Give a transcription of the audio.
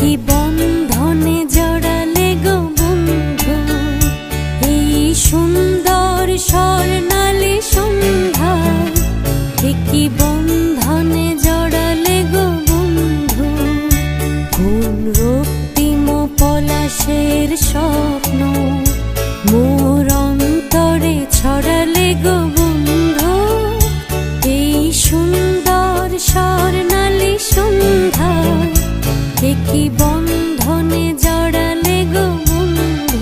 কি বন্ধনে জড়ালে গো বন্ধু, এই সুন্দর স্বর্ণালী সন্ধ্যায়। কি বন্ধনে জড়ালে গো বন্ধু, কোন রক্তিম পলাশের স্বপ্ন মোর অন্তরে ছড়ালে গো বন্ধু। এই সুন্দর স্বর্ণালী সন্ধ্যায় কি বন্ধনে জড়ালে গো বন্ধু।